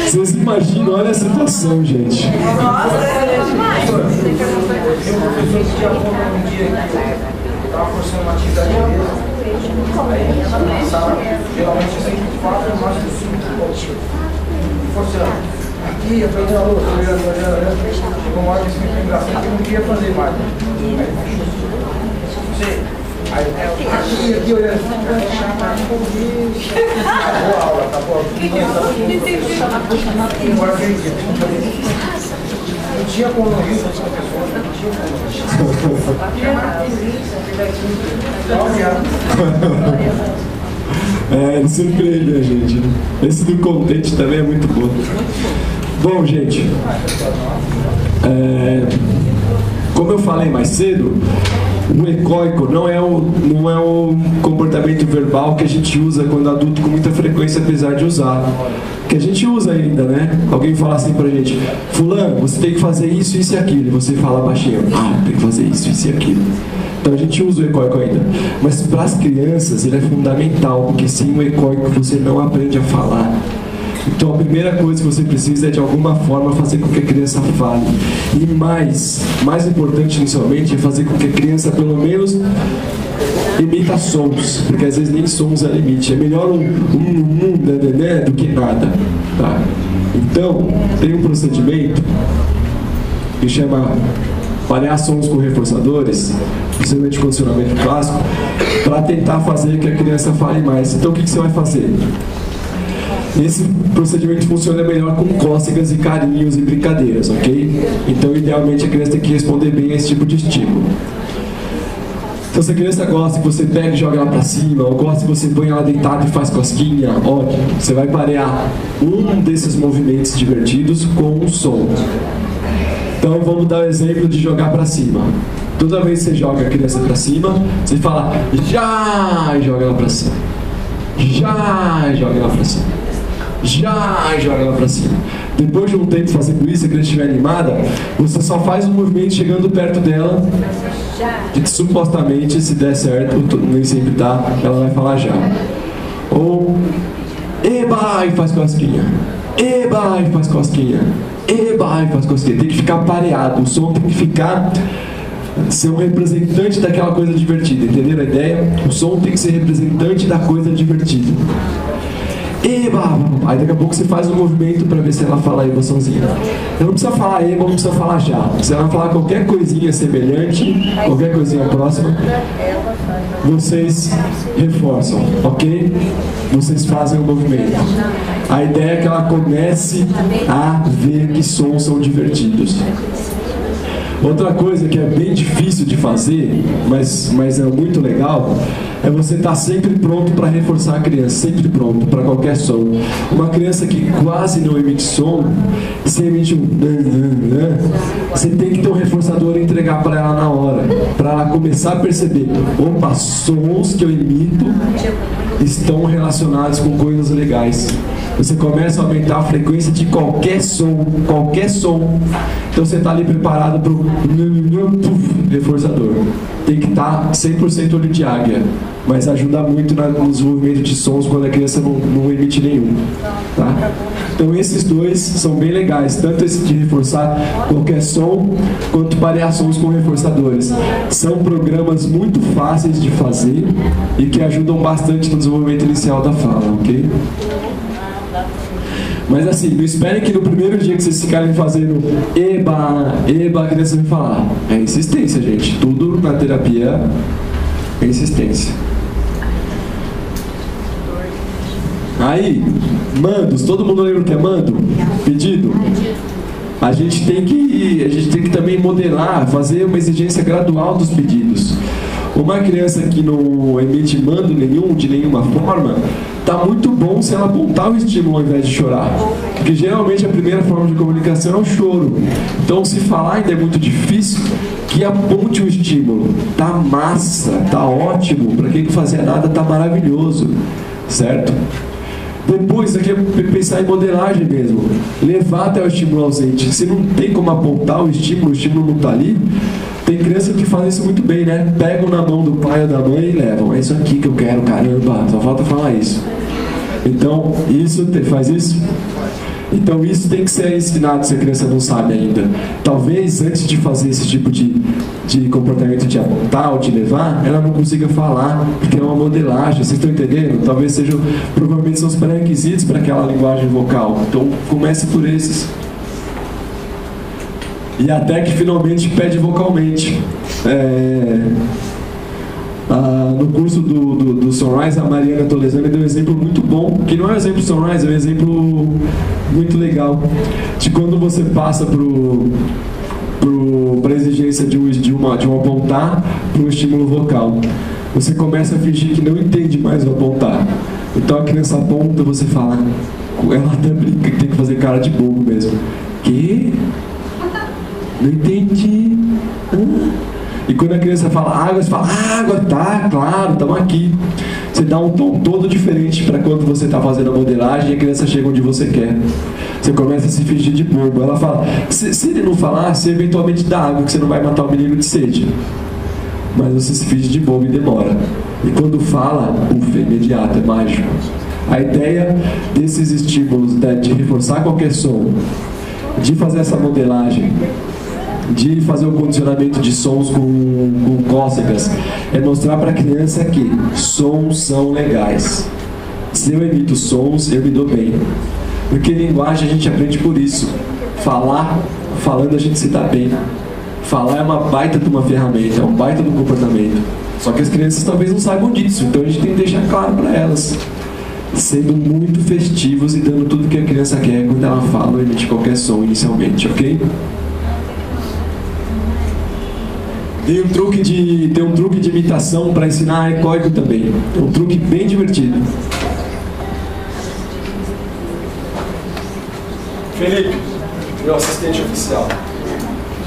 Vocês imaginam, olha a situação, gente. Nossa, Meu professor tinha falado um dia que estava forçando uma atividade de mesa. Aí na sala, geralmente eu sempre falo, eu gosto de 5 forçando. Aqui, eu falei, olhando. Chegou uma hora que isso me foi engraçado que eu não queria fazer mais. Aí, aqui, olhando. Acabou a aula, acabou a aula. Agora eu entendi. Não tinha como não rir das pessoas, não tinha como. Ele surpreende a gente, né? Esse do contente também é muito bom. Bom, gente, como eu falei mais cedo, o ecoico não é o comportamento verbal que a gente usa quando adulto com muita frequência, apesar de usar. Que a gente usa ainda, né? Alguém fala assim pra gente: fulano, você tem que fazer isso, isso e aquilo. E você fala baixinho: tem que fazer isso, isso e aquilo. Então a gente usa o ecoico ainda. Mas para as crianças ele é fundamental, porque sem o ecoico você não aprende a falar. Então a primeira coisa que você precisa é de alguma forma fazer com que a criança fale. E mais importante inicialmente é fazer com que a criança pelo menos imita sons, porque às vezes nem sons é limite. É melhor um né, do que nada, tá? Então tem um procedimento que chama parear sons com reforçadores, principalmente condicionamento clássico, para tentar fazer que a criança fale mais. Então o que você vai fazer? Esse procedimento funciona melhor com cócegas e carinhos e brincadeiras, ok? Então idealmente a criança tem que responder bem a esse tipo de estímulo. Então se a criança gosta que você pega e joga ela pra cima, ou gosta que você põe ela deitada e faz cosquinha, ótimo. Você vai parear um desses movimentos divertidos com um som. Então vamos dar o exemplo de jogar pra cima. Toda vez que você joga a criança pra cima, você fala já e joga ela pra cima. Já e joga ela pra cima. Já e joga ela pra cima. Depois de um tempo fazendo isso, se a criança estiver animada, você só faz um movimento chegando perto dela, que supostamente, se der certo, nem sempre dá, ela vai falar já. Ou eba e faz cosquinha. Eba e faz cosquinha. Eba e faz cosquinha. Tem que ficar pareado, o som tem que ser um representante daquela coisa divertida, entenderam a ideia? O som tem que ser representante da coisa divertida. Eba! Aí daqui a pouco você faz um movimento para ver se ela fala eba sozinha. Não precisa falar eba, não precisa falar já. Se ela falar qualquer coisinha semelhante, qualquer coisinha próxima, vocês reforçam, ok? Vocês fazem o movimento. A ideia é que ela comece a ver que sons são divertidos. Outra coisa que é bem difícil de fazer, mas é muito legal, é você estar sempre pronto para reforçar a criança, sempre pronto para qualquer som. Uma criança que quase não emite som, você emite um você tem que ter um reforçador e entregar para ela na hora, para ela começar a perceber: opa, sons que eu emito estão relacionados com coisas legais. Você começa a aumentar a frequência de qualquer som, Então você está ali preparado para o reforçador. Tem que estar 100% olho de águia, mas ajuda muito no desenvolvimento de sons quando a criança não emite nenhum, tá? Então esses dois são bem legais, tanto esse de reforçar qualquer som, quanto parear sons com reforçadores. São programas muito fáceis de fazer e que ajudam bastante no desenvolvimento inicial da fala, ok? Mas assim, não esperem que no primeiro dia que vocês ficarem fazendo eba, a criança vai falar. É insistência, gente. Tudo na terapia é insistência. Aí, mandos. Todo mundo lembra o que é mando? Pedido? A gente tem que também modelar, fazer uma exigência gradual dos pedidos. Uma criança que não emite mando nenhum, de nenhuma forma, tá muito bom se ela apontar o estímulo ao invés de chorar. Porque geralmente a primeira forma de comunicação é o choro. Então se falar ainda é muito difícil, que aponte o estímulo. Tá massa, tá ótimo. Para quem não fazia nada, tá maravilhoso. Certo? Depois, aqui é pensar em modelagem mesmo. Levar até o estímulo ausente. Se não tem como apontar o estímulo não tá ali. Tem criança que faz isso muito bem, né? Pegam na mão do pai ou da mãe e levam. É isso aqui que eu quero, caramba. Só falta falar isso. Então, faz isso? Então isso tem que ser ensinado se a criança não sabe ainda. Talvez antes de fazer esse tipo de comportamento de apontar ou de levar, ela não consiga falar, porque é uma modelagem, vocês estão entendendo? Talvez sejam, provavelmente são os pré-requisitos para aquela linguagem vocal. Então comece por esses. E até que finalmente pede vocalmente. No curso do Sunrise, a Mariana Tolesani deu um exemplo muito bom, que não é um exemplo Sunrise, é um exemplo muito legal, de quando você passa para a exigência de um apontar para um estímulo vocal. Você começa a fingir que não entende mais o apontar. Então a criança aponta, você fala, ela até brinca que tem que fazer cara de bobo mesmo. Que? Não entendi. E quando a criança fala água, você fala, água, tá, claro, estamos aqui. Você dá um tom todo diferente para quando você está fazendo a modelagem e a criança chega onde você quer. Você começa a se fingir de bobo. Ela fala, se ele não falar, você eventualmente dá água, que você não vai matar o menino de sede. Mas você se finge de bobo e demora. E quando fala, ufa, é imediato, é mágico. A ideia desses estímulos, de reforçar qualquer som, de fazer essa modelagem, de fazer o condicionamento de sons com cócegas, é mostrar para a criança que sons são legais. Se eu emito sons, eu me dou bem. Porque linguagem a gente aprende por isso. Falando a gente se dá bem. Falar é uma baita de uma ferramenta, é um baita do comportamento. Só que as crianças talvez não saibam disso, então a gente tem que deixar claro para elas. Sendo muito festivos e dando tudo que a criança quer quando ela fala ou emite qualquer som inicialmente, ok? Tem um truque de imitação para ensinar ecoico também. É um truque bem divertido. Felipe, meu assistente oficial.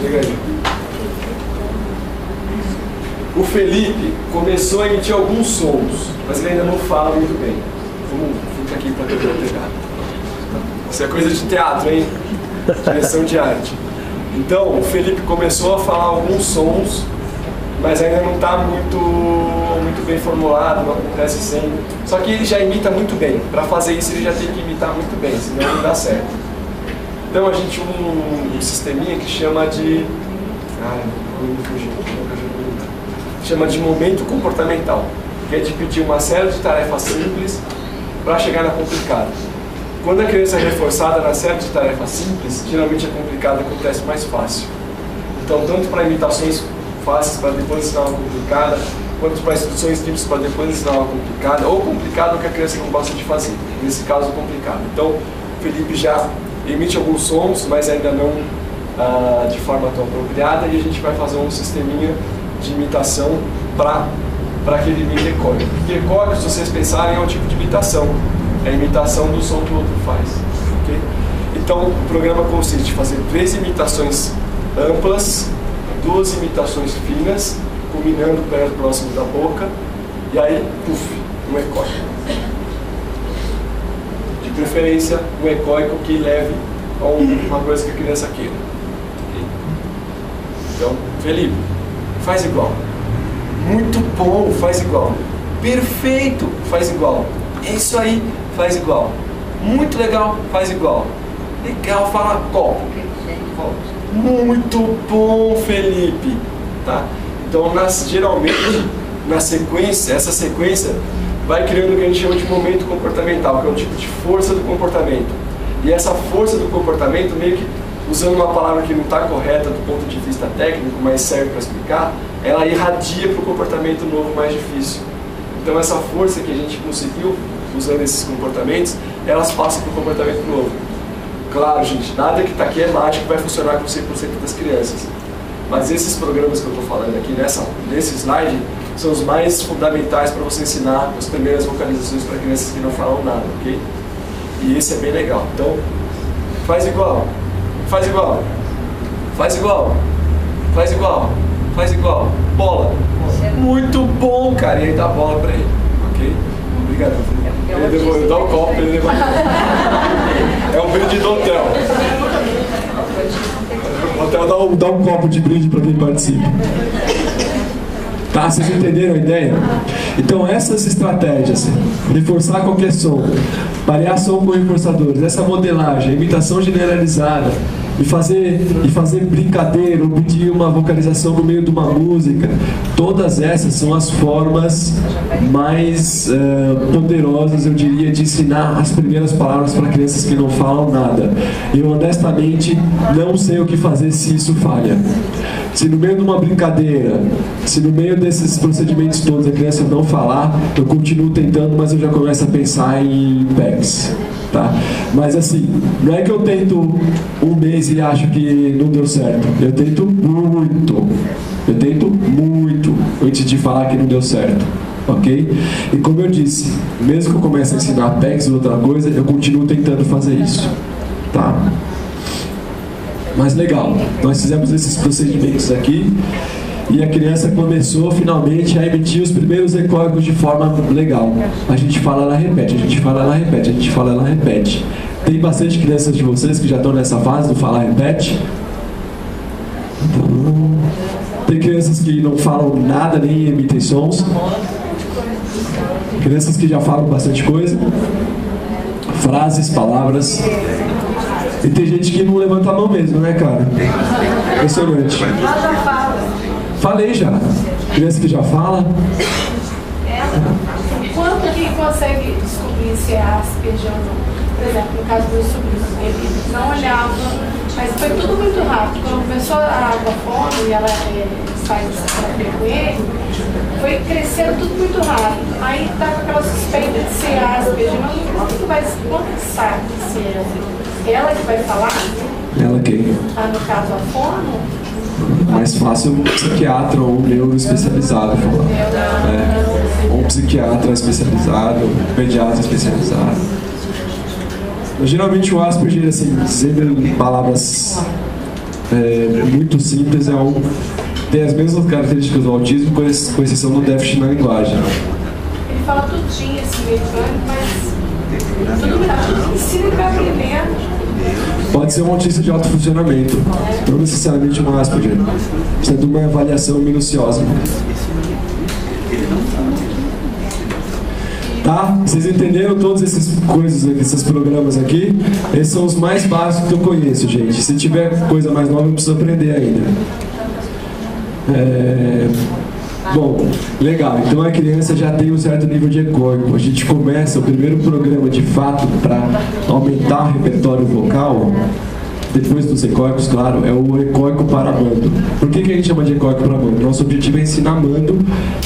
Chega aí. O Felipe começou a emitir alguns sons, mas ele ainda não fala muito bem. Vamos ficar aqui para pegar. Isso é coisa de teatro, hein? Direção de arte. Então, o Felipe começou a falar alguns sons, mas ainda não está muito bem formulado, não acontece sempre. Só que ele já imita muito bem. Para fazer isso, ele já tem que imitar muito bem, senão não dá certo. Então, a gente tem um sisteminha que chama de... chama de momento comportamental, que é dividir uma série de tarefas simples para chegar na complicada. Quando a criança é reforçada na série de tarefas simples, geralmente a complicada acontece mais fácil. Então, tanto para imitações fáceis para depois ensinar uma complicada, quanto para instruções simples para depois ensinar uma complicada, ou complicado que a criança não gosta de fazer, nesse caso complicado. Então, o Felipe já emite alguns sons, mas ainda não de forma tão apropriada, e a gente vai fazer um sisteminha de imitação para que ele imite ecoico. Porque ecoico, se vocês pensarem, é um tipo de imitação. É a imitação do som que o outro faz. Okay? Então, o programa consiste em fazer 3 imitações amplas, 2 imitações finas, culminando perto próximo da boca, e aí, puf, um ecoico. De preferência, um ecoico que leve a uma coisa que a criança queira. Okay? Então, Felipe, faz igual. Muito bom, faz igual. Perfeito, faz igual. É isso aí, faz igual. Muito legal, faz igual. Legal, fala copo. Muito bom, Felipe. Tá? Então, geralmente, na sequência, essa sequência vai criando o que a gente chama de momento comportamental, que é um tipo de força do comportamento. E essa força do comportamento, meio que usando uma palavra que não está correta do ponto de vista técnico, mas serve para explicar, ela irradia para o comportamento novo mais difícil. Então essa força que a gente conseguiu, usando esses comportamentos, elas passam para o comportamento novo. Claro, gente, nada que está aqui é mágico e vai funcionar com 100% das crianças. Mas esses programas que eu estou falando aqui nesse slide são os mais fundamentais para você ensinar as primeiras vocalizações para crianças que não falam nada, ok? E esse é bem legal. Então, faz igual. Faz igual, faz igual, faz igual, faz igual, bola. Muito bom, cara. E aí dá a bola pra ele, ok? Obrigado. Ele devolveu, dá o copo, ele devolveu. É um brinde do hotel. O hotel dá um copo de brinde pra quem participa. Tá, vocês entenderam a ideia? Então essas estratégias, reforçar qualquer som, variação com reforçadores, essa modelagem, a imitação generalizada, e fazer brincadeira, ou pedir uma vocalização no meio de uma música, todas essas são as formas mais poderosas, eu diria, de ensinar as primeiras palavras para crianças que não falam nada. Eu honestamente não sei o que fazer se isso falha. Se no meio de uma brincadeira, se no meio desses procedimentos todos a criança não falar, eu continuo tentando, mas eu já começo a pensar em PECs. Tá? Mas assim, não é que eu tento um mês e acho que não deu certo. Eu tento muito antes de falar que não deu certo, ok? E como eu disse, mesmo que eu comece a ensinar PECs ou outra coisa, eu continuo tentando fazer isso, tá? Mas legal, nós fizemos esses procedimentos aqui e a criança começou finalmente a emitir os primeiros ecóicos de forma legal. A gente fala, ela repete, a gente fala, ela repete, a gente fala, ela repete. Tem bastante crianças de vocês que já estão nessa fase do falar, repete? Então, tem crianças que não falam nada, nem emitem sons. Crianças que já falam bastante coisa. Frases, palavras. E tem gente que não levanta a mão mesmo, né, cara? Impressionante. Falei já. Criança que já fala. Quanto que consegue descobrir se é Asperger ou não? Por exemplo, no caso do meu sobrinho, ele não olhava, mas foi tudo muito rápido. Quando começou a água fome e ela sai com ele, foi crescendo tudo muito rápido. Aí tá com aquela suspeita de ser Asperger, mas quando que sabe se é ela que vai falar? Ela quem? No caso, a fono? Mais fácil um psiquiatra ou um neuro especializado falar. Ou um psiquiatra especializado, um pediatra especializado. Mas, geralmente o Asperger, assim, dizendo em palavras muito simples, tem as mesmas características do autismo, com exceção do déficit na linguagem. Ele fala tudinho, assim, mecânico, mas tudo que ensina ele vai aprendendo. Pode ser um autista de alto funcionamento, não necessariamente um Asperger. Precisa de uma avaliação minuciosa. Tá? Vocês entenderam todas essas coisas, esses programas aqui? Esses são os mais básicos que eu conheço, gente. Se tiver coisa mais nova, eu preciso aprender ainda. Bom, legal. Então a criança já tem um certo nível de ecóico. A gente começa o primeiro programa de fato para aumentar o repertório vocal. Depois dos ecóicos, claro, é o ecóico para mando. Por que a gente chama de ecóico para mando? Nosso objetivo é ensinar mando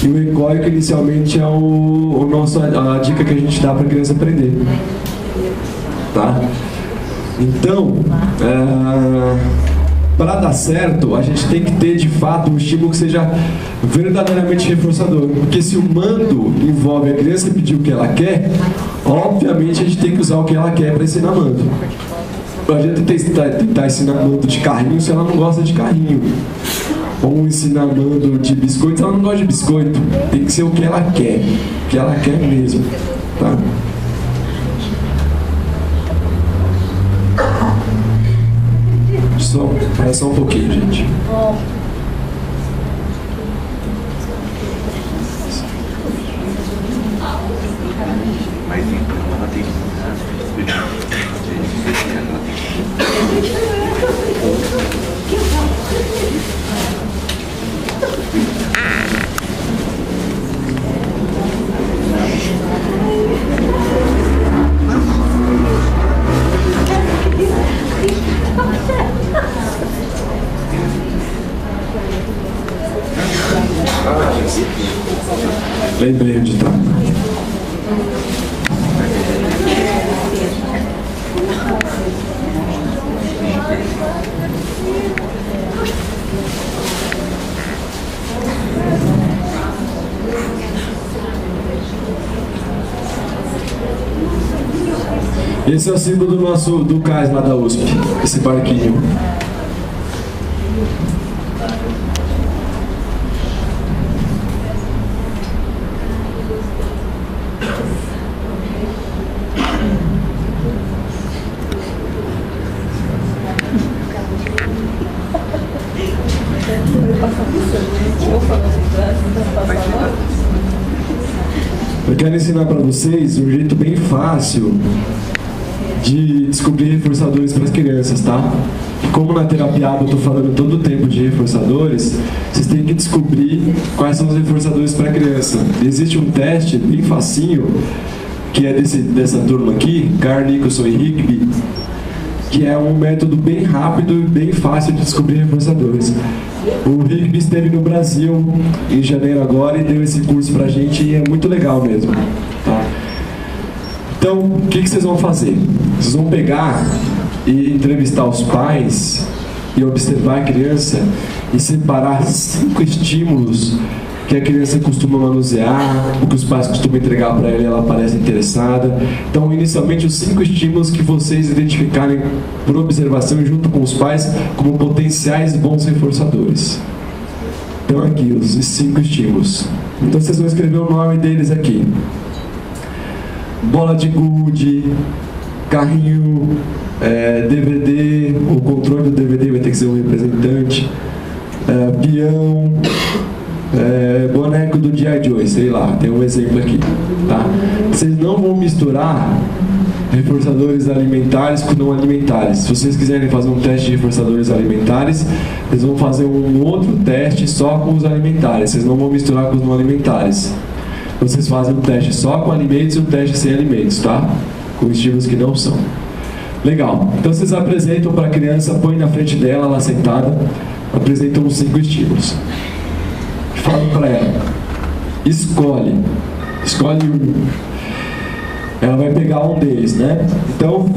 e o ecóico inicialmente é a dica que a gente dá para a criança aprender. Tá? Então, para dar certo, a gente tem que ter de fato um estímulo que seja verdadeiramente reforçador. Porque se o mando envolve a criança pedir o que ela quer, obviamente a gente tem que usar o que ela quer para ensinar mando. Não adianta tentar ensinar mando de carrinho se ela não gosta de carrinho. Ou ensinar mando de biscoito se ela não gosta de biscoito. Tem que ser o que ela quer. O que ela quer mesmo. Tá? Espera só um pouquinho, gente. Lembrei onde está. Esse é o símbolo do cais lá da USP, esse barquinho. quero ensinar para vocês um jeito bem fácil de descobrir reforçadores para as crianças, tá? Como na terapia eu estou falando todo o tempo de reforçadores, vocês têm que descobrir quais são os reforçadores para a criança. Existe um teste bem facinho, que é dessa turma aqui, Carl Nicholson e Rigby, que é um método bem rápido e bem fácil de descobrir reforçadores. O Rigby esteve no Brasil em janeiro agora e deu esse curso pra gente e é muito legal mesmo, tá? Então, o que vocês vão fazer? Vocês vão pegar e entrevistar os pais e observar a criança e separar 5 estímulos que a criança costuma manusear, o que os pais costumam entregar para ela e ela parece interessada. Então, inicialmente, os 5 estímulos que vocês identificarem por observação junto com os pais como potenciais bons reforçadores. Então, aqui, os 5 estímulos. Então, vocês vão escrever o nome deles aqui. Bola de gude, carrinho, DVD, o controle do DVD vai ter que ser um representante, peão, boneco do G.I. Joe, sei lá, tem um exemplo aqui, tá? Vocês não vão misturar reforçadores alimentares com não alimentares. Se vocês quiserem fazer um teste de reforçadores alimentares, vocês vão fazer um outro teste só com os alimentares, vocês não vão misturar com os não alimentares. Vocês fazem um teste só com alimentos e um teste sem alimentos, tá? Com estímulos que não são. Legal. Então vocês apresentam para a criança, põem na frente dela, lá sentada, apresentam os 5 estímulos. Falam para ela, escolhe um. Ela vai pegar um deles, né? Então,